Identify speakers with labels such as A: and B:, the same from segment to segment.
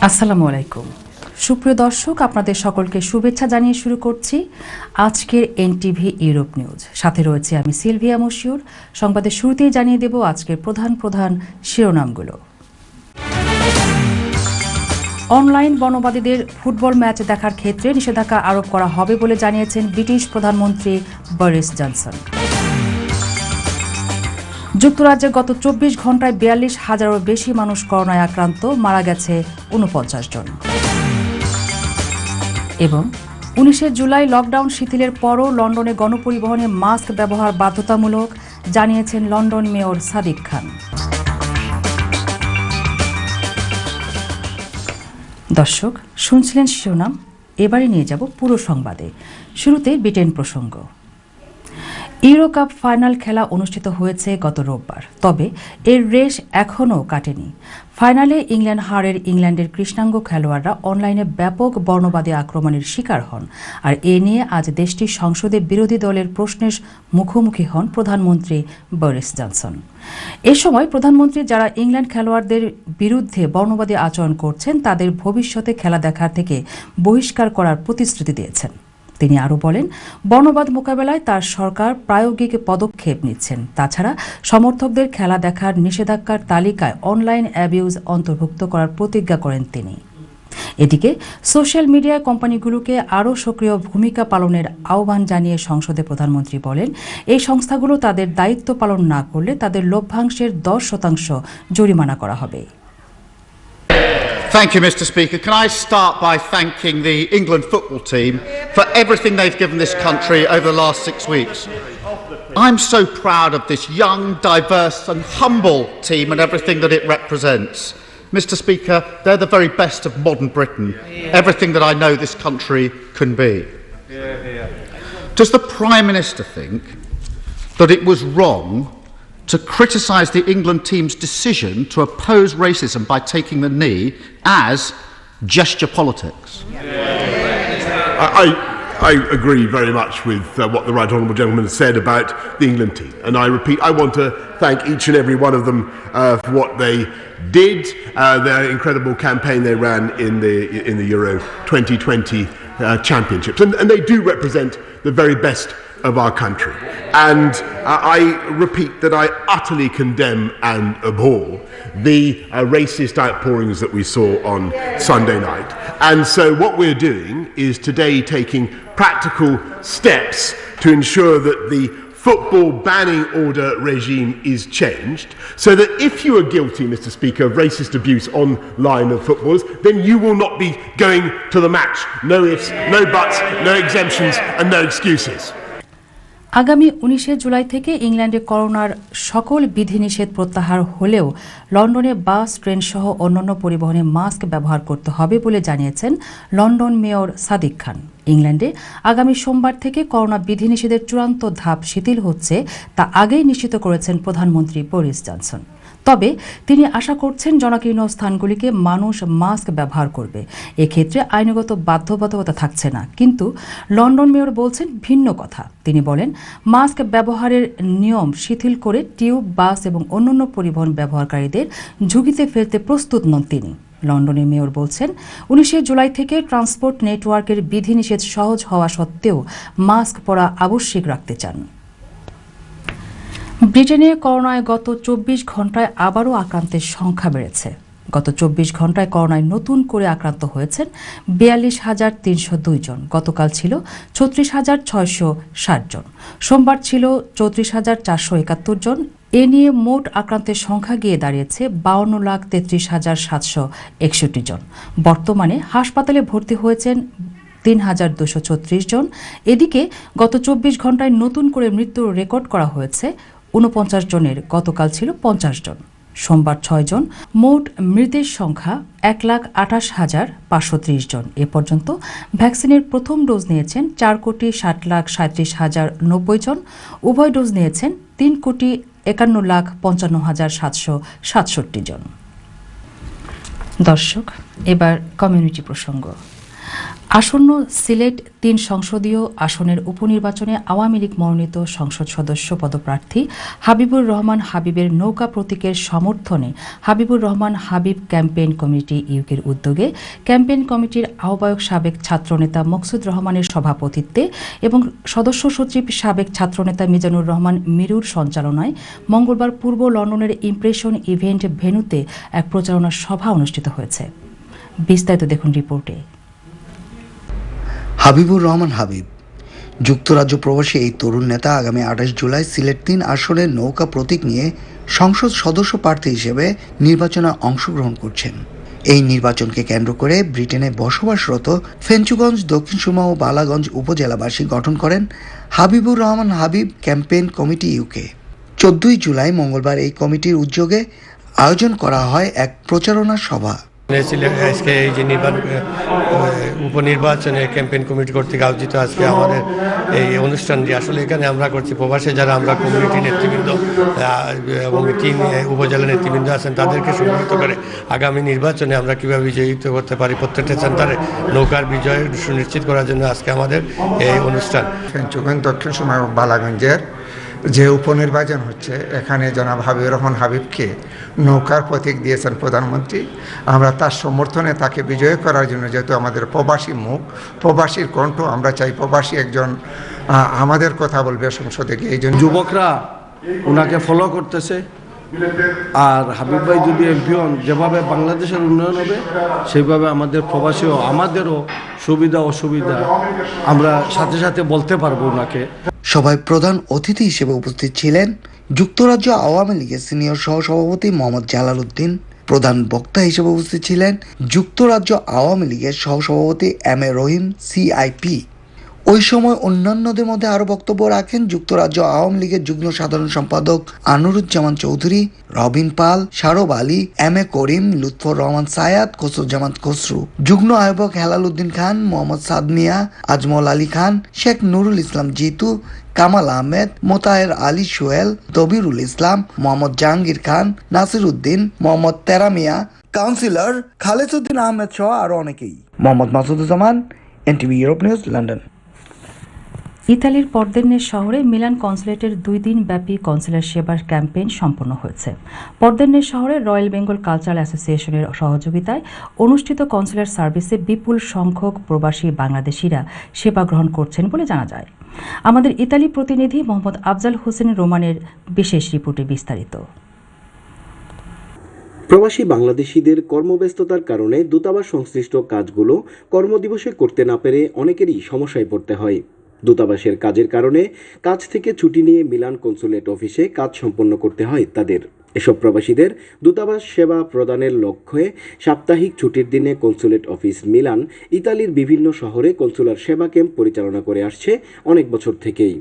A: আসসালামু আলাইকুম সুপ্রিয় দর্শক, আপনাদের সকলকে শুভেচ্ছা জানিয়ে শুরু করছি আজকের এনটিভি ইউরোপ নিউজ। সাথে রয়েছে আমি সিলভিয়া মশিউর। সংবাদের শুরুতেই জানিয়ে দেব আজকের প্রধান শিরোনামগুলো। অনলাইন বর্ণবাদীদের ফুটবল ম্যাচ দেখার ক্ষেত্রে নিষেধাজ্ঞা আরোপ করা হবে বলে জানিয়েছেন ব্রিটিশ প্রধানমন্ত্রী বরিস জনসন। যুক্তরাজ্যে গত ২৪ ঘণ্টায় ৪২,০০০-এরও বেশি মানুষ করোনায় আক্রান্ত, মারা গেছে ৪৯ জন। এবং ১৯ জুলাই লকডাউন শিথিলের পরও লন্ডনে গণপরিবহনে মাস্ক ব্যবহার বাধ্যতামূলক, জানিয়েছেন লন্ডন মেয়র সাদিক খান। দর্শক, শুনছিলেন শিরোনাম, এবারে নিয়ে যাব পুরো সংবাদে। শুরুতে ব্রিটেন প্রসঙ্গ। ইউরো কাপ ফাইনাল খেলা অনুষ্ঠিত হয়েছে গত রোববার, তবে এর রেশ এখনও কাটেনি। ফাইনালে ইংল্যান্ড হারের ইংল্যান্ডের কৃষ্ণাঙ্গ খেলোয়াড়রা অনলাইনে ব্যাপক বর্ণবাদী আক্রমণের শিকার হন, আর এ নিয়ে আজ দেশটির সংসদে বিরোধী দলের প্রশ্নের মুখোমুখি হন প্রধানমন্ত্রী বরিস জনসন। এ সময় প্রধানমন্ত্রী যারা ইংল্যান্ড খেলোয়াড়দের বিরুদ্ধে বর্ণবাদী আচরণ করছেন তাদের ভবিষ্যতে খেলা দেখার থেকে বহিষ্কার করার প্রতিশ্রুতি দিয়েছেন। তিনি আরও বলেন, বর্ণবাদ মোকাবেলায় তার সরকার প্রায়োগিক পদক্ষেপ নিচ্ছেন। তাছাড়া সমর্থকদের খেলা দেখার নিষেধাজ্ঞার তালিকায় অনলাইন অ্যাবিউজ অন্তর্ভুক্ত করার প্রতিজ্ঞা করেন তিনি। এদিকে সোশ্যাল মিডিয়ায় কোম্পানিগুলোকে আরও সক্রিয় ভূমিকা পালনের আহ্বান জানিয়ে সংসদে প্রধানমন্ত্রী বলেন, এই সংস্থাগুলো তাদের দায়িত্ব পালন না করলে তাদের লভ্যাংশের ১০% জরিমানা করা হবে।
B: Thank you, Mr. Speaker. Can I start by thanking the England football team for everything they've given this country over the last 6 weeks. I'm so proud of this young, diverse and humble team and everything that it represents. Mr. Speaker, they're the very best of modern Britain, everything that I know this country can be. Does the Prime Minister think that it was wrong to criticise the England team's decision to oppose racism by taking the knee as gesture politics?
C: I agree very much with what the right honourable gentleman has said about the England team, and I repeat, I want to thank each and every one of them for what they did, their incredible campaign they ran in the Euro 2020 championships, and they do represent the very best of our country. And I repeat that I utterly condemn and abhor the racist outpourings that we saw on Sunday night. And so what we're doing is today taking practical steps to ensure that the football banning order regime is changed, so that if you are guilty, Mr. Speaker, of racist abuse online of footballers, then you will not be going to the match. No ifs, no buts, no exemptions and no excuses.
A: আগামী ১৯ জুলাই থেকে ইংল্যান্ডে করোনার সকল বিধিনিষেধ প্রত্যাহার হলেও লন্ডনে বাস, train সহ অন্যান্য পরিবহনে মাস্ক ব্যবহার করতে হবে বলে জানিয়েছেন লন্ডন মেয়র সাদিক খান। ইংল্যান্ডে আগামী সোমবার থেকে করোনা বিধিনিষেধের চূড়ান্ত ধাপ শিথিল হচ্ছে, তা আগেই নিশ্চিত করেছেন প্রধানমন্ত্রী বরিস জনসন। তবে তিনি আশা করছেন জনাকীর্ণ স্থানগুলিকে মানুষ মাস্ক ব্যবহার করবে, এক্ষেত্রে আইনগত বাধ্যবাধকতা থাকছে না। কিন্তু লন্ডন মেয়র বলছেন ভিন্ন কথা। তিনি বলেন, মাস্ক ব্যবহারের নিয়ম শিথিল করে টিউব, বাস এবং অন্যান্য পরিবহন ব্যবহারকারীদের ঝুঁকিতে ফেলতে প্রস্তুত নন তিনি। লন্ডনের মেয়র বলছেন, ১৯ জুলাই থেকে ট্রান্সপোর্ট নেটওয়ার্কের বিধিনিষেধ সহজ হওয়া সত্ত্বেও মাস্ক পরা আবশ্যিক রাখতে চান। ব্রিটেনে করোনায় গত ২৪ ঘণ্টায় আবারও আক্রান্তের সংখ্যা বেড়েছে। গত ২৪ ঘণ্টায় করোনায় নতুন করে আক্রান্ত হয়েছেন ৪২,৩০২ জন। গতকাল ছিল ৩৬,৬৬০ জন। সোমবার ছিল ৩৪,৪৭১ জন। এ নিয়ে মোট আক্রান্তের সংখ্যা গিয়ে দাঁড়িয়েছে ৫২,৩৩,৭৬১ জন। বর্তমানে হাসপাতালে ভর্তি হয়েছেন ৩,২৩৬ জন। এদিকে গত ২৪ ঘণ্টায় নতুন করে মৃত্যুর রেকর্ড করা হয়েছে ৪৯ জনের। গতকাল ছিল ৫০ জন। সোমবার ৬ জন। মোট মৃতের সংখ্যা ১,২৮,৫৩০ জন। এ পর্যন্ত ভ্যাকসিনের প্রথম ডোজ নিয়েছেন ৪,৬০,৩৭,০৯০ জন। উভয় ডোজ নিয়েছেন ৩,৫১,৫৫,৭৬৭ জন। দর্শক, এবার কমিউনিটি প্রসঙ্গ। আসন্ন সিলেট ৩ সংসদীয় আসনের উপনির্বাচনে আওয়ামী লীগ মনোনীত সংসদ সদস্য পদপ্রার্থী হাবিবুর রহমান হাবিবের নৌকা প্রতীকের সমর্থনে হাবিবুর রহমান হাবিব ক্যাম্পেইন কমিটি ইউকের উদ্যোগে ক্যাম্পেইন কমিটির আহ্বায়ক সাবেক ছাত্রনেতা মকসুদ রহমানের সভাপতিত্বে এবং সদস্য সচিব সাবেক ছাত্রনেতা মিজানুর রহমান মিরুর সঞ্চালনায় মঙ্গলবার পূর্ব লন্ডনের ইমপ্রেশন ইভেন্ট ভেন্যুতে এক প্রচারণা সভা অনুষ্ঠিত হয়েছে। বিস্তারিত দেখুন রিপোর্টে।
D: হাবিবুর রহমান হাবিব যুক্তরাজ্য প্রবাসী এই তরুণ নেতা আগামী ২৮ জুলাই সিলেট ৩ আসনের নৌকা প্রতীক নিয়ে সংসদ সদস্য প্রার্থী হিসেবে নির্বাচনে অংশগ্রহণ করছেন। এই নির্বাচনকে কেন্দ্র করে ব্রিটেনে বসবাসরত ফেঞ্চুগঞ্জ, দক্ষিণ সুরমা ও বালাগঞ্জ উপজেলাবাসী গঠন করেন Habibur Rahman Habib campaign committee UK. ১৪ July মঙ্গলবার এই কমিটির উদ্যোগে আয়োজন করা হয় এক প্রচারণা সভা।
E: আজকে এই যে উপনির্বাচনে ক্যাম্পেইন কমিটি কর্তৃক আয়োজিত আজকে আমাদের এই অনুষ্ঠানটি আসলে এখানে আমরা করছি প্রবাসে যারা আমরা কমিউনিটি নেতৃবৃন্দ এবং ৩ উপজেলা নেতৃবৃন্দ আছেন তাদেরকে সম্মিলিত করে আগামী নির্বাচনে আমরা কীভাবে বিজয়িত করতে পারি প্রত্যেকটা সেন্টারে নৌকার বিজয় সুনিশ্চিত করার জন্য আজকে আমাদের এই অনুষ্ঠান।
F: ফেঞ্চুগঞ্জ, দক্ষিণ সুরমা ও বালাগঞ্জের যে উপনির্বাচন হচ্ছে এখানে জনাব হাবিবুর রহমান হাবিবকে নৌকার প্রতীক দিয়েছেন প্রধানমন্ত্রী। আমরা তার সমর্থনে তাকে বিজয় করার জন্য, যেহেতু আমাদের প্রবাসী মুখ, প্রবাসীর কণ্ঠ, আমরা চাই প্রবাসী একজন আমাদের কথা বলবে সংসদে গিয়ে। এই জন্য
G: যুবকরা ওনাকে ফলো করতেছে। আর হাবিব ভাই যদি এমপি হন, যেভাবে বাংলাদেশের উন্নয়ন হবে সেইভাবে আমাদের প্রবাসীও আমাদেরও সুবিধা অসুবিধা আমরা সাথে সাথে বলতে পারবো ওনাকে।
D: সভায় প্রধান অতিথি হিসেবে উপস্থিত ছিলেন যুক্তরাজ্য আওয়ামী লীগের সিনিয়র সহসভাপতি মোহাম্মদ জালাল উদ্দিন। প্রধান বক্তা হিসেবে উপস্থিত ছিলেন যুক্তরাজ্য আওয়ামী লীগের সহসভাপতি এম এ রহিম CIP। ওই সময় অন্যান্যদের মধ্যে আরো বক্তব্য রাখেন যুক্তরাজ্য আওয়ামী লীগের যুগ্ম সাধারণ সম্পাদক আনুরুজ্জামান চৌধুরী, রবিন পাল, শারব আলী, এম এ করিম, লুৎফর রহমান সায়াদ, খসরুজ্জামান খসরু, যুগ্ম আহ্বায়ক হেলাল উদ্দিন খান, মোহাম্মদ সাদ মিয়া, আজমল আলী খান, শেখ নুরুল ইসলাম জিতু, কামাল আহমেদ, মোতাহের আলী সোহেল, দবিরুল ইসলাম, মোহাম্মদ জাহাঙ্গীর খান, নাসির উদ্দিন, মোহাম্মদ তেরামিয়া, কাউন্সিলর খালেদ উদ্দিন আহমেদ সহ আরো অনেকেই। Mohammad Masuduzzaman, NTV Europe news, London.
A: ইতালির পর্দেন্নের শহরে মিলান কনসুলেটের 2 দিন ব্যাপী কনসুলার সেবার ক্যাম্পেইন সম্পন্ন হয়েছে। পর্দেন্নের শহরে রয়্যাল বেঙ্গল কালচারাল অ্যাসোসিয়েশনের সহযোগিতায় অনুষ্ঠিত কনসুলার সার্ভিসে বিপুল সংখ্যক প্রবাসী বাংলাদেশিরা সেবা গ্রহণ করছেন বলে জানা যায়। আমাদের ইতালি প্রতিনিধি মোহাম্মদ আফজাল হোসেন রোমানের বিশেষ রিপোর্টে বিস্তারিত।
H: প্রবাসী বাংলাদেশিদের কর্মব্যস্ততার কারণে দূতাবাস সংশ্লিষ্ট কাজগুলো কর্মদিবসে করতে না পেরে অনেকেরই সমস্যায় পড়তে হয়। দূতাবাসের কাজের কারণে কাজ থেকে ছুটি নিয়ে মিলান কনসুলেট অফিসে কাজ সম্পন্ন করতে হয় তাদের। এসব প্রবাসীদের দূতাবাস সেবা প্রদানের লক্ষ্যে সাপ্তাহিক ছুটির দিনে কনসুলেট অফিস মিলান ইতালির বিভিন্ন শহরে কনসুলার সেবা ক্যাম্প পরিচালনা করে আসছে অনেক বছর থেকেই।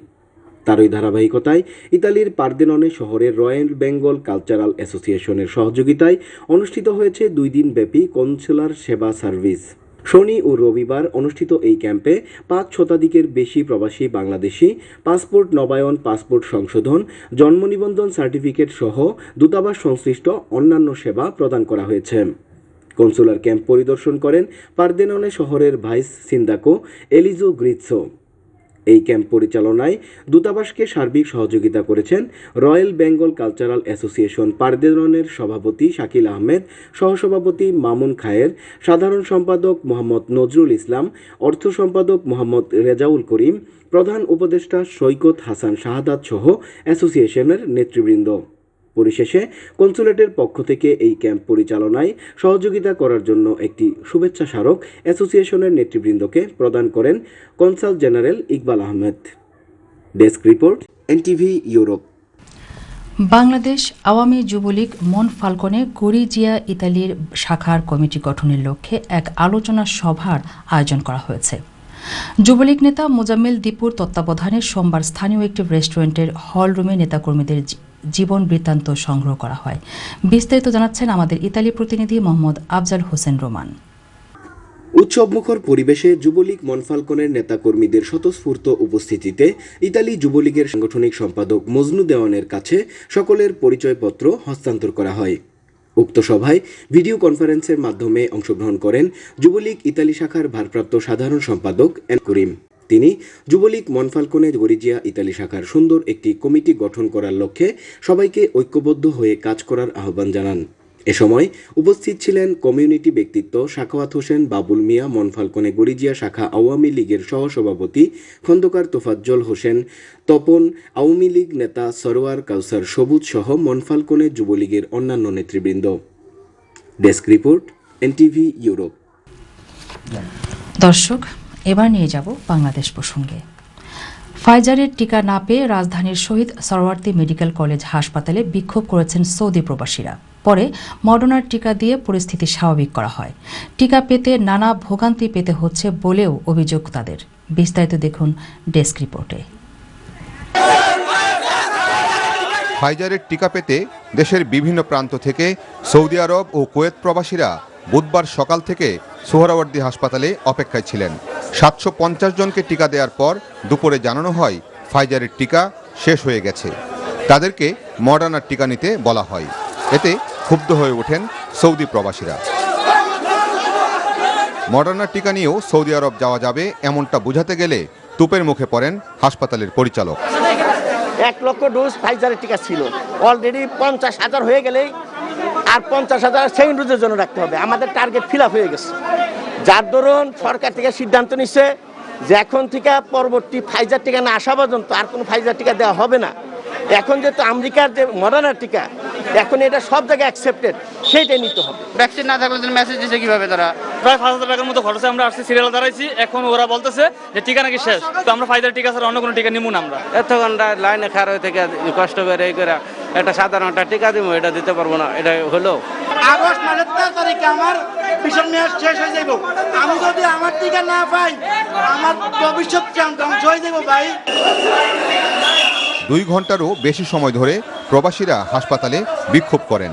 H: তারই ধারাবাহিকতায় ইতালির পারদেননে শহরের রয়্যাল বেঙ্গল কালচারাল অ্যাসোসিয়েশনের সহযোগিতায় অনুষ্ঠিত হয়েছে 2 দিন ব্যাপী কনসুলার সেবা সার্ভিস। শনি ও রবিবার অনুষ্ঠিত এই ক্যাম্পে 5 শতাধিকের বেশি প্রবাসী বাংলাদেশি পাসপোর্ট নবায়ন, পাসপোর্ট সংশোধন, জন্ম নিবন্ধন সার্টিফিকেট সহ দূতাবাস সংশ্লিষ্ট অন্যান্য সেবা প্রদান করা হয়েছে। কনসুলার ক্যাম্প পরিদর্শন করেন পারদেননে শহরের ভাইস সিন্দাকো এলিজো গ্রিৎসো। এই ক্যাম্প পরিচালনায় দূতাবাসকে সার্বিক সহযোগিতা করেছেন রয়্যাল বেঙ্গল কালচারাল অ্যাসোসিয়েশন পারদেননের সভাপতি শাকিল আহমেদ, সহসভাপতি মামুন খায়ের, সাধারণ সম্পাদক মোহাম্মদ নজরুল ইসলাম, অর্থ সম্পাদক মোহাম্মদ রেজাউল করিম, প্রধান উপদেষ্টা সৈকত হাসান শাহাদাত সহ অ্যাসোসিয়েশনের নেতৃবৃন্দ। পরিশেষে কনসুলেটের পক্ষ থেকে এই ক্যাম্প পরিচালনায় সহযোগিতা করার জন্য একটি শুভেচ্ছা স্মারক অ্যাসোসিয়েশনের নেতৃবৃন্দকে প্রদান করেন consul general Iqbal Ahmed. Desk report, NTV Europe.
A: Bangladesh Awami Jubo League মন ফাল্কনে গরিজিয়া ইতালির শাখার কমিটি গঠনের লক্ষ্যে এক আলোচনা সভার আয়োজন করা হয়েছে। যুবলীগ নেতা মোজাম্মেল দীপুর তত্ত্বাবধানে সোমবার স্থানীয় একটি রেস্টুরেন্টের হলরুমে নেতাকর্মীদের জীবন বৃত্তান্ত সংগ্রহ করা হয়। বিস্তারিত জানাচ্ছেন আমাদের ইতালি প্রতিনিধি মোহাম্মদ আফজাল হোসেন রোমান।
H: উৎসবমুখর পরিবেশে যুবলীগ মনফালকনের নেতাকর্মীদের স্বতঃস্ফূর্ত উপস্থিতিতে ইতালি যুবলীগের সাংগঠনিক সম্পাদক মজনু দেওয়ানের কাছে সকলের পরিচয়পত্র হস্তান্তর করা হয়। উক্ত সভায় ভিডিও কনফারেন্সের মাধ্যমে অংশগ্রহণ করেন যুবলীগ ইতালি শাখার ভারপ্রাপ্ত সাধারণ সম্পাদক এন করিম। তিনি যুবলীগ মনফালকোনে গরিজিয়া ইতালি শাখার সুন্দর একটি কমিটি গঠন করার লক্ষ্যে সবাইকে ঐক্যবদ্ধ হয়ে কাজ করার আহ্বান জানান। এ সময় উপস্থিত ছিলেন কমিউনিটি ব্যক্তিত্ব সাখাওয়াত হোসেন বাবুল মিয়া, মনফালকোনে গরিজিয়া শাখা আওয়ামী লীগের সহসভাপতি খন্দকার তোফাজ্জল হোসেন তপন, আওয়ামী লীগ নেতা সরোয়ার কাউসার সবুজ সহ মনফালকোনে যুবলীগের অন্যান্য নেতৃবৃন্দ। Desk report, NTV Europe.
A: দর্শক, এবার নিয়ে যাব বাংলাদেশ প্রসঙ্গে। ফাইজারের টিকা না পেয়ে রাজধানীর শহীদ সরওয়ার্দী মেডিকেল কলেজ হাসপাতালে বিক্ষোভ করেছেন সৌদি প্রবাসীরা। পরে মডার্নার টিকা দিয়ে পরিস্থিতি স্বাভাবিক করা হয়। টিকা পেতে নানা ভোগান্তি পেতে হচ্ছে বলেও অভিযোগ তাদের। বিস্তারিত দেখুন ডেস্ক রিপোর্টে।
I: ফাইজারের টিকা পেতে দেশের বিভিন্ন প্রান্ত থেকে সৌদি আরব ও কুয়েত প্রবাসীরা বুধবার সকাল থেকে সোহরাওয়ার্দী হাসপাতালে অপেক্ষায় ছিলেন। 750 জনকে টিকা দেওয়ার পর দুপুরে জানানো হয় ফাইজারের টিকা শেষ হয়ে গেছে। তাদেরকে মডার্নার টিকা নিতে বলা হয়। এতে ক্ষুব্ধ হয়ে ওঠেন সৌদি প্রবাসীরা। মডার্নার টিকা নিয়েও সৌদি আরব যাওয়া যাবে এমনটা বোঝাতে গেলে তুপের মুখে পড়েন হাসপাতালের পরিচালক।
J: 1 লক্ষ ডোজ ফাইজারের টিকা ছিল, অলরেডি 50,000 হয়ে গেলেই আর 50,000 সেকেন্ড ডোজের জন্য রাখতে হবে। আমাদের টার্গেট ফিল আপ হয়ে গেছে, যার দরুন সরকার থেকে সিদ্ধান্ত নিচ্ছে যে এখন থেকে পরবর্তী ফাইজার টিকা না আসা পর্যন্ত আর কোনো ফাইজার টিকা দেওয়া হবে না। এখন যেহেতু আমেরিকার যে মডার্নার টিকা এখন এটা সব জায়গায় অ্যাকসেপ্টেড, সেইটাই নিতে হবে।
K: ভ্যাকসিন না থাকলে মেসেজ দিচ্ছে কিভাবে তারা? প্রায় 5,000 টাকার মতো খরচে আমরা আসছি, সিরিয়াল দাঁড়াইছি। এখন ওরা বলতেছে যে টিকা নাকি শেষ, তো আমরা ফাইজার টিকা ছাড়া অন্য কোনো টিকা নিব না। আমরা
L: এত ঘন্টা লাইনে খার হয়ে থেকে কষ্ট করে এই করে একটা সাধারণ একটা টিকা দিব, এটা দিতে পারবো না। এটা হলো
J: আগস্ট মাসের 13 তারিখে আমার মিশন মেয়াদ শেষ হয়ে যাব। আমি যদি আমার টিকা না পাই আমার ভবিষ্যৎ ধ্বংস হয়ে যাব ভাই।
I: 2 ঘন্টারও বেশি সময় ধরে প্রবাসীরা হাসপাতালে বিক্ষোভ করেন।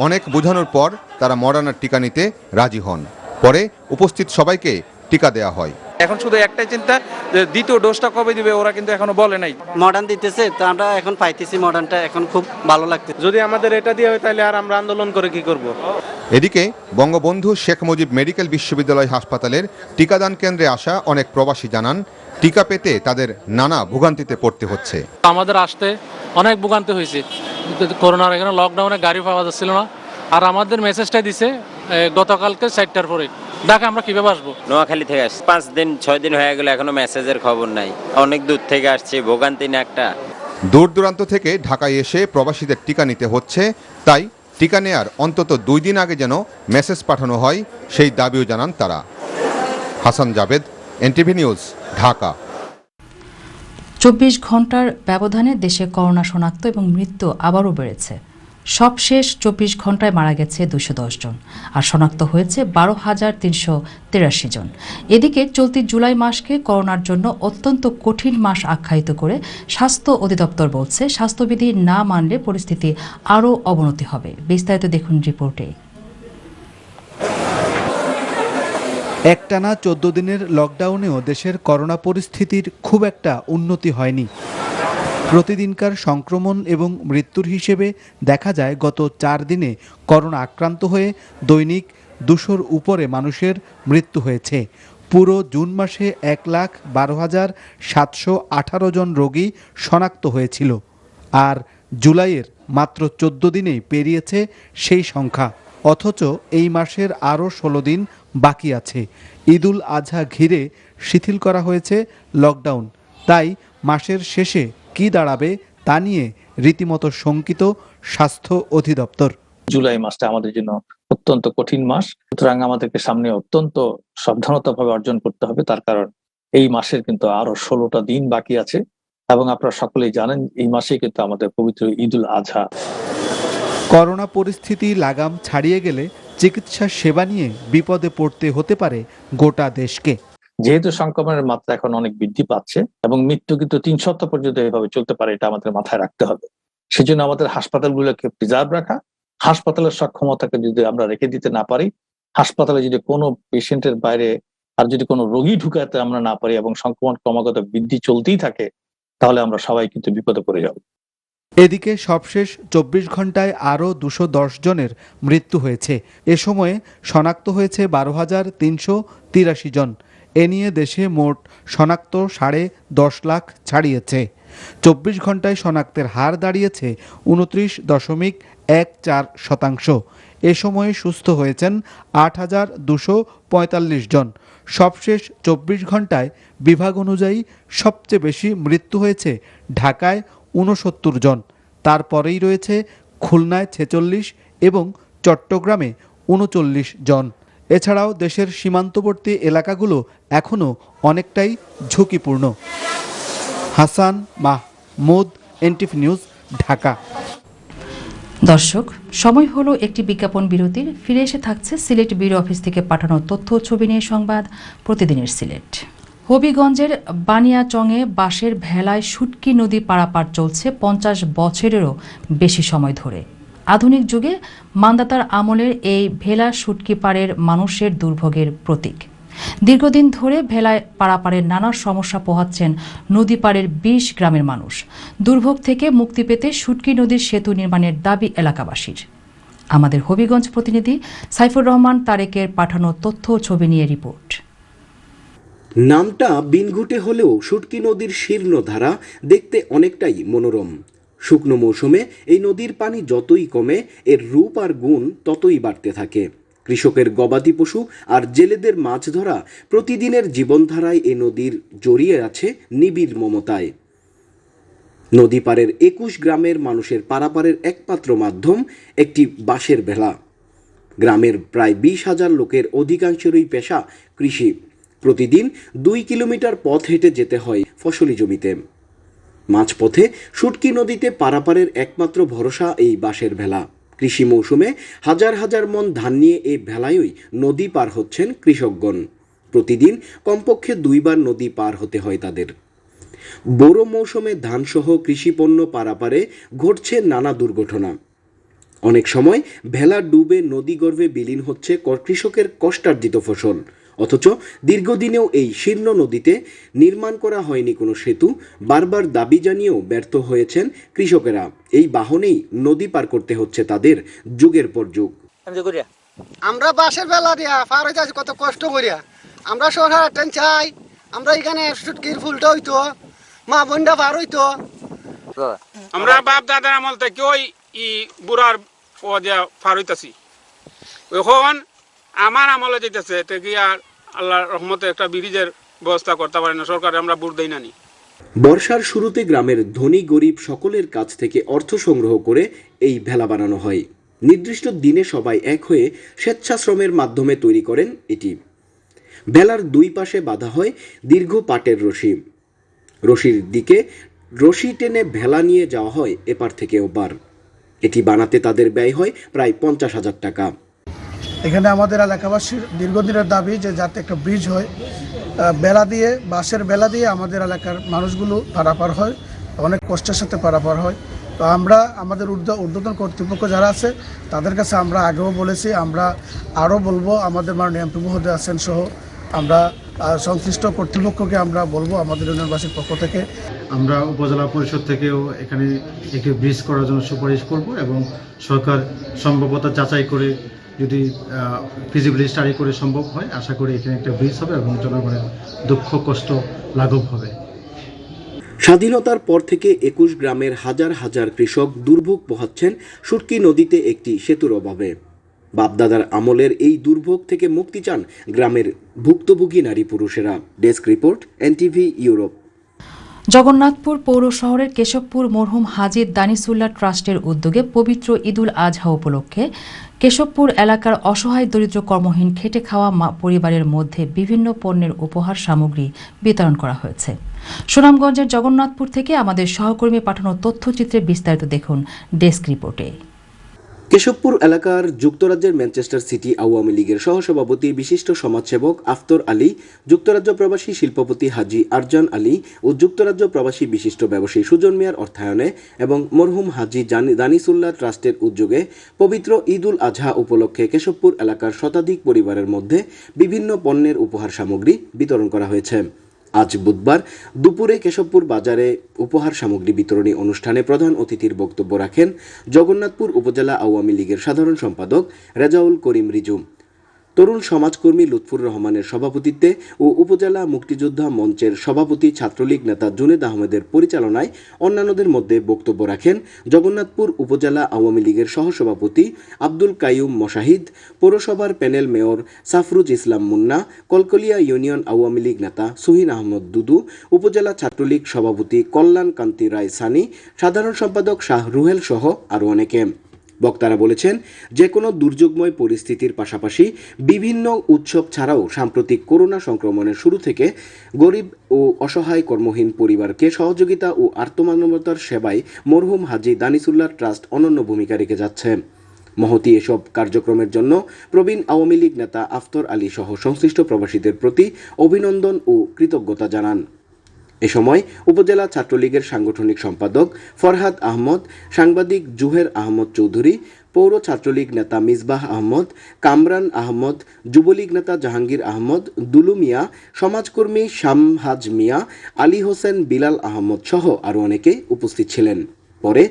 I: অনেক বোঝানোর পর তারা মডার্নার টিকা নিতে রাজি হন। পরে উপস্থিত সবাইকে টিকা দেওয়া হয়।
K: এখন শুধু একটাই চিন্তা যে দ্বিতীয় ডোজটা কবে দিবে, ওরা কিন্তু এখনো বলে নাই।
L: মডার্ন দিতেছে, তো আমরা এখন পাইতেছি মডার্নটা, এখন খুব ভালো লাগছে।
K: যদি আমাদের এটা দিয়ে হয় তাহলে আর আমরা আন্দোলন করে কি করব?
I: এদিকে বঙ্গবন্ধু শেখ মুজিব মেডিকেল বিশ্ববিদ্যালয় হাসপাতালের টিকাদান কেন্দ্রে আসা অনেক প্রবাসী জানান টিকা পেতে তাদের নানা ভোগান্তিতে পড়তে হচ্ছে।
M: আমাদের আসতে অনেক ভোগান্তি হয়েছে। করোনার এখানে লকডাউনে গাড়ি পাওয়া যাচ্ছিল না। আর আমাদের মেসেজটা দিছে গতকালকে 4টার পরে। ঢাকা আমরা কিভাবে আসবো?
N: নোয়াখালী থেকে আসছি, 5 দিন 6 দিন হয়ে গেল, এখনো মেসেজের খবর নাই। অনেক দূর থেকে আসছি, ভোগান্তি না একটা।
I: দূর দূরান্ত থেকে ঢাকায় এসে প্রবাসীদের টিকা নিতে হচ্ছে, তাই টিকা নেয়ার অন্তত 2 দিন আগে যেন মেসেজ পাঠানো হয় সেই দাবিও জানান তারা। Hasan Javed, NTV news, Dhaka.
A: 24 ঘন্টার ব্যবধানে দেশে করোনা শনাক্ত এবং মৃত্যু আবারও বেড়েছে। সবশেষ 24 ঘন্টায় মারা গেছে 210 জন, আর শনাক্ত হয়েছে 12,383 জন। এদিকে চলতি জুলাই মাসকে করোনার জন্য অত্যন্ত কঠিন মাস আখ্যায়িত করে স্বাস্থ্য অধিদপ্তর বলছে, স্বাস্থ্যবিধি না মানলে পরিস্থিতি আরও অবনতি হবে। বিস্তারিত দেখুন রিপোর্টে।
O: একটানা 14 দিনের লকডাউনেও দেশের করোনা পরিস্থিতির খুব একটা উন্নতি হয়নি। প্রতিদিনকার সংক্রমণ এবং মৃত্যুর হিসেবে দেখা যায় গত 4 দিনে করোনা আক্রান্ত হয়ে দৈনিক 200-র উপরে মানুষের মৃত্যু হয়েছে। পুরো জুন মাসে 1,12,718 জন রোগী শনাক্ত হয়েছিল, আর জুলাইয়ের মাত্র 14 দিনেই পেরিয়েছে সেই সংখ্যা। অথচ এই মাসের আরও 16 দিন বাকি আছে। ঈদুল আজহা ঘিরে শিথিল করা হয়েছে লকডাউন, তাই মাসের শেষে কি দাঁড়াবে তা নিয়ে রীতিমতো শঙ্কিত স্বাস্থ্য অধিদপ্তর।
P: জুলাই মাসটা আমাদের জন্য অত্যন্ত কঠিন মাস, সুতরাং আমাদেরকে সামনে অত্যন্ত সাবধানতাভাবে অর্জন করতে হবে। তার কারণ এই মাসের কিন্তু আরো 16টা দিন বাকি আছে, এবং আপনারা সকলেই জানেন এই মাসে কিন্তু আমাদের পবিত্র ঈদুল আজহা।
O: করোনা পরিস্থিতি লাগাম ছাড়িয়ে গেলে চিকিৎসা সেবা নিয়ে বিপদে পড়তে হতে পারে গোটা দেশকে।
P: যেহেতু সংক্রমণের মাত্রা এখন অনেক বৃদ্ধি পাচ্ছে এবং মৃত্যু কিন্তু 3 সপ্তাহ পর্যন্ত এভাবে চলতে পারে, এটা আমাদের মাথায় রাখতে হবে। সেজন্য আমাদের হাসপাতালগুলোকে প্রিজার্ভ রাখা, হাসপাতালের সক্ষমতাকে যদি আমরা রেখে দিতে না পারি, হাসপাতালে যদি কোনো পেশেন্টের বাইরে আর যদি কোনো রোগী ঢুকাতে আমরা না পারি এবং সংক্রমণ ক্রমাগত বৃদ্ধি চলতেই থাকে, তাহলে আমরা সবাই কিন্তু বিপদে পড়ে যাব।
O: এদিকে সবশেষ 24 ঘন্টায় আরও 210 জনের মৃত্যু হয়েছে। এ সময়ে শনাক্ত হয়েছে 12,383 জন। এ নিয়ে দেশে মোট শনাক্ত 10.5 লাখ ছাড়িয়েছে। 24 ঘন্টায় শনাক্তের হার দাঁড়িয়েছে 29.14%। এ সময়ে সুস্থ হয়েছেন 8,245 জন। সবশেষ 24 ঘন্টায় বিভাগ অনুযায়ী সবচেয়ে বেশি মৃত্যু হয়েছে ঢাকায় 69 জন, তারপরেই রয়েছে খুলনায় 46 এবং চট্টগ্রামে 39 জন। এছাড়াও দেশের সীমান্তবর্তী এলাকাগুলো এখনও অনেকটাই ঝুঁকিপূর্ণ। Hasan Mahmud, NTV news, Dhaka.
A: দর্শক, সময় হলো একটি বিজ্ঞাপন বিরতির। ফিরে এসে থাকছে সিলেট ব্যুরো অফিস থেকে পাঠানো তথ্য ও ছবি নিয়ে সংবাদ প্রতিদিনের সিলেট। হবিগঞ্জের বানিয়াচংয়ে বাঁশের ভেলায় শুটকি নদী পারাপার চলছে 50 বছরেরও বেশি সময় ধরে। আধুনিক যুগে মান্দাতার আমলের এই ভেলা শুটকি পাড়ের মানুষের দুর্ভোগের প্রতীক। দীর্ঘদিন ধরে ভেলায় পারাপারের নানা সমস্যা পোহাচ্ছেন নদী পাড়ের 20 গ্রামের মানুষ। দুর্ভোগ থেকে মুক্তি পেতে শুটকি নদীর সেতু নির্মাণের দাবি এলাকাবাসীর। আমাদের হবিগঞ্জ প্রতিনিধি সাইফুর রহমান তারেকের পাঠানো তথ্য ও ছবি নিয়ে রিপোর্ট।
H: নামটা বিনঘুটে হলেও শুটকি নদীর শীর্ণ ধারা দেখতে অনেকটাই মনোরম। শুকনো মৌসুমে এই নদীর পানি যতই কমে এর রূপ আর গুণ ততই বাড়তে থাকে। কৃষকের গবাদি পশু আর জেলেদের মাছ ধরা প্রতিদিনের জীবনধারায় এ নদীর জড়িয়ে আছে নিবিড় মমতায়। নদী পাড়ের 21 গ্রামের মানুষের পারাপারের একমাত্র মাধ্যম একটি বাঁশের ভেলা। গ্রামের প্রায় 20,000 লোকের অধিকাংশেরই পেশা কৃষি। প্রতিদিন 2 কিলোমিটার পথ হেঁটে যেতে হয় ফসলি জমিতে। মাঝপথে শুটকি নদীতে পারাপারের একমাত্র ভরসা এই বাঁশের ভেলা। কৃষি মৌসুমে হাজার হাজার মন ধান নিয়ে এই ভেলায়ই নদী পার হচ্ছেন কৃষকগণ। প্রতিদিন কমপক্ষে 2 বার নদী পার হতে হয় তাদের। বোরো মৌসুমে ধানসহ কৃষিপণ্য পারাপারে ঘটছে নানা দুর্ঘটনা। অনেক সময় ভেলা ডুবে নদীগর্ভে বিলীন হচ্ছে কৃষকের কষ্টার্জিত ফসল। অথচ দীর্ঘদিনেও এই শীর্ণ নদীতে নির্মাণ করা হয়নি কোনো সেতু। বারবার দাবি জানিয়েও ব্যর্থ হয়েছেন কৃষকেরা। এই বাহনেই নদী পার করতে হচ্ছে তাদের যুগের পর যুগ।
Q: আমরা বাসের বেলা দিয়া পার হইতে আছি কত কষ্ট করিয়া। আমরা সরকার ট্রেন চাই, আমরা এখানে শুটকির ফুলটা হইতো, মা বোনটা পার হইতো।
R: আমরা বাপ দাদার আমল থেকে ওই বুড়ার পদে পার হইতাছি। এখন আমার আমলে যেতেছে আর আল্লাহর রহমতে একটা ব্রিজের ব্যবস্থা করতে পারে না সরকার, আমরা বুট দেই নানি।
H: বর্ষার শুরুতে গ্রামের ধনী গরিব সকলের কাছ থেকে অর্থ সংগ্রহ করে এই ভেলা বানানো হয়। নির্দিষ্ট দিনে সবাই এক হয়ে স্বেচ্ছাশ্রমের মাধ্যমে তৈরি করেন এটি। ভেলার 2 পাশে বাঁধা হয় দীর্ঘ পাটের রশি। রশির দিকে রশি টেনে ভেলা নিয়ে যাওয়া হয় এপার থেকে ওপার। এটি বানাতে তাদের ব্যয় হয় প্রায় 50,000 টাকা।
Q: এখানে আমাদের এলাকাবাসীর দীর্ঘদিনের দাবি যে যাতে একটা ব্রিজ হয়, বেলা দিয়ে, বাঁশের বেলা দিয়ে আমাদের এলাকার মানুষগুলো পারাপার হয়, অনেক কষ্টের সাথে পারাপার হয়। তো আমরা আমাদের ঊর্ধ্বতন কর্তৃপক্ষ যারা আছে তাদের কাছে আমরা আগেও বলেছি, আমরা আরও বলবো, আমাদের মাননীয় এমপি মহোদয় আছেন সহ আমরা সংশ্লিষ্ট কর্তৃপক্ষকে আমরা বলবো আমাদের ইউনিয়নবাসীর পক্ষ থেকে।
S: আমরা উপজেলা পরিষদ থেকেও এখানে একটি ব্রিজ করার জন্য সুপারিশ করব এবং সরকার সম্ভাব্যতা যাচাই করে যদি ফিজিবিলিটি স্টাডি করে সম্ভব হয় আশা করি এখানে একটা ব্রিজ হবে এবং জনগণের দুঃখ কষ্ট লাঘব হবে।
H: স্বাধীনতার পর থেকে 21 গ্রামের হাজার হাজার কৃষক দুর্ভোগ পোহাচ্ছেন শুটকি নদীতে একটি সেতুর অভাবে। বাপদাদার আমলের এই দুর্ভোগ থেকে মুক্তি চান গ্রামের ভুক্তভোগী নারী পুরুষেরা। Desk report, NTV Europe.
A: Jagannathpur পৌর শহরের কেশবপুর মরহুম হাজী দানিসুল্লাহ ট্রাস্টের উদ্যোগে পবিত্র ঈদুল আজহা উপলক্ষে কেশবপুর এলাকার অসহায় দরিদ্র কর্মহীন খেটে খাওয়া পরিবারের মধ্যে বিভিন্ন পণ্যের উপহার সামগ্রী বিতরণ করা হয়েছে। সুনামগঞ্জের জগন্নাথপুর থেকে আমাদের সহকর্মী পাঠানো তথ্যচিত্রে বিস্তারিত দেখুন ডেস্ক রিপোর্টে।
H: কেশবপুর এলাকার যুক্তরাজ্যের ম্যানচেস্টার সিটি আওয়ামী লীগের সহসভাপতি বিশিষ্ট সমাজসেবক আফতর আলী, যুক্তরাজ্য প্রবাসী শিল্পপতি হাজী আরজান আলী ও যুক্তরাজ্য প্রবাসী বিশিষ্ট ব্যবসায়ী সুজন মিয়ার অর্থায়নে এবং মরহুম হাজী দানিসুল্লাহ ট্রাস্টের উদ্যোগে পবিত্র ঈদুল আজহা উপলক্ষে কেশবপুর এলাকার শতাধিক পরিবারের মধ্যে বিভিন্ন পণ্যের উপহার সামগ্রী বিতরণ করা হয়েছে। আজ বুধবার দুপুরে কেশবপুর বাজারে উপহার সামগ্রী বিতরণী অনুষ্ঠানে প্রধান অতিথির বক্তব্য রাখেন জগন্নাথপুর উপজেলা আওয়ামী লীগের সাধারণ সম্পাদক রেজাউল করিম রিজু। তরুণ সমাজকর্মী লুৎফুর রহমানের সভাপতিত্বে ও উপজেলা মুক্তিযোদ্ধা মঞ্চের সভাপতি ছাত্রলীগ নেতা জুনেদ আহমেদের পরিচালনায় অন্যান্যদের মধ্যে বক্তব্য রাখেন জগন্নাথপুর উপজেলা আওয়ামী লীগের সহসভাপতি আব্দুল কাইয়ুম মশাহিদ, পৌরসভার প্যানেল মেয়র সাফরুজ ইসলাম মুন্না, কলকলিয়া ইউনিয়ন আওয়ামী লীগ নেতা সুহিন আহমদ দুদু, উপজেলা ছাত্রলীগ সভাপতি কল্যাণ কান্তি রায় সানি, সাধারণ সম্পাদক শাহ রুহেল সহ আরও অনেকে। বক্তারা বলেছেন, যে কোনো দুর্যোগময় পরিস্থিতির পাশাপাশি বিভিন্ন উৎসব ছাড়াও সাম্প্রতিক করোনা সংক্রমণের শুরু থেকে গরিব ও অসহায় কর্মহীন পরিবারকে সহযোগিতা ও আর্তমানবতার সেবায় মরহুম হাজী দানিসুল্লাহ ট্রাস্ট অনন্য ভূমিকা রেখে যাচ্ছে। মহতী এসব কার্যক্রমের জন্য প্রবীণ আওয়ামী লীগ নেতা আফতর আলী সহ সংশ্লিষ্ট প্রবাসীদের প্রতি অভিনন্দন ও কৃতজ্ঞতা জানান। এ সময় উপজেলা ছাত্রলীগের সাংগঠনিক সম্পাদক ফরহাদ আহমদ, সাংবাদিক জুহের আহমদ চৌধুরী, পৌর ছাত্রলীগ নেতা মিসবাহ আহমদ, কামরান আহমদ, যুবলীগ নেতা জাহাঙ্গীর আহমদ, দুলু মিয়া, সমাজকর্মী শামহাজ মিয়া, আলী হোসেন, বিলাল আহমদ সহ আরও অনেকে উপস্থিত ছিলেন। পরে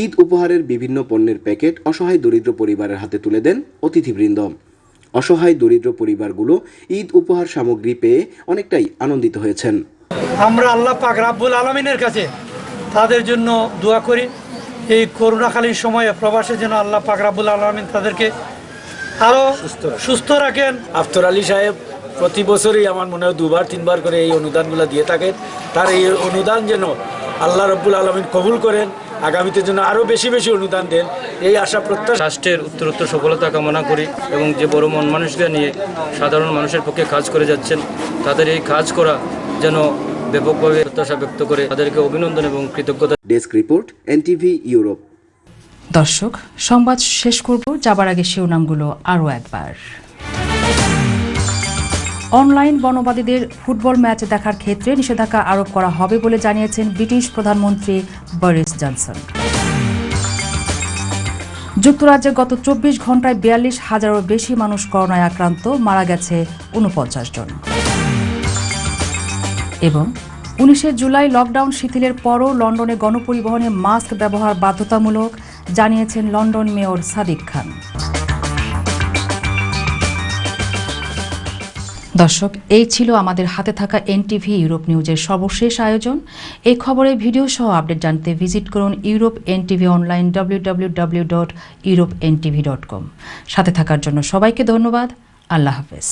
H: ঈদ উপহারের বিভিন্ন পণ্যের প্যাকেট অসহায় দরিদ্র পরিবারের হাতে তুলে দেন অতিথিবৃন্দ। অসহায় দরিদ্র পরিবারগুলো ঈদ উপহার সামগ্রী পেয়ে অনেকটাই আনন্দিত হয়েছেন।
T: আমরা আল্লাহ পাক রাব্বুল আলামিনের কাছে তাদের জন্য দোয়া করি, এই করোনাকালীন সময়ে প্রবাসের জন্য আল্লাহ পাক রাব্বুল আলামিন তাদেরকে আরও সুস্থ রাখেন।
U: আফতর আলী সাহেব প্রতি বছরই আমার মনে হয় 2-3 করে এই অনুদানগুলো দিয়ে থাকেন। তার এই অনুদান যেন আল্লাহ রাব্বুল আলামিন কবুল করেন, আগামীতে যেন আরও বেশি বেশি অনুদান দেন, এই আশা প্রত্যাশা।
V: রাষ্ট্রের উত্তরোত্তর সফলতা কামনা করি এবং যে বড় মন মানুষকে নিয়ে সাধারণ মানুষের পক্ষে কাজ করে যাচ্ছেন, তাদের এই কাজ করা যেন ব্যাপকভাবে প্রত্যাশা ব্যক্ত করে তাদেরকে অভিনন্দন এবং কৃতজ্ঞতা।
H: Desk report, NTV Europe.
A: দর্শক, সংবাদ শেষ করব, যাবার আগে শিরোনামগুলো আরও একবার। অনলাইন বর্ণবাদীদের ফুটবল ম্যাচ দেখার ক্ষেত্রে নিষেধাজ্ঞা আরোপ করা হবে বলে জানিয়েছেন ব্রিটিশ প্রধানমন্ত্রী বরিস জনসন। যুক্তরাজ্যে গত 24 ঘণ্টায় 42,000-এরও বেশি মানুষ করোনায় আক্রান্ত, মারা গেছে 49 জন। এবং 19 জুলাই লকডাউন শিথিলের পরও লন্ডনে গণপরিবহনে মাস্ক ব্যবহার বাধ্যতামূলক, জানিয়েছেন লন্ডন মেয়র সাদিক খান। দর্শক, এই ছিল আমাদের হাতে থাকা এনটিভি ইউরোপ নিউজের সর্বশেষ আয়োজন। এই খবরের ভিডিও সহ আপডেট জানতে ভিজিট করুন ইউরোপ এনটিভি অনলাইন www.europntv.com। সাথে থাকার জন্য সবাইকে ধন্যবাদ। আল্লাহ হাফেজ।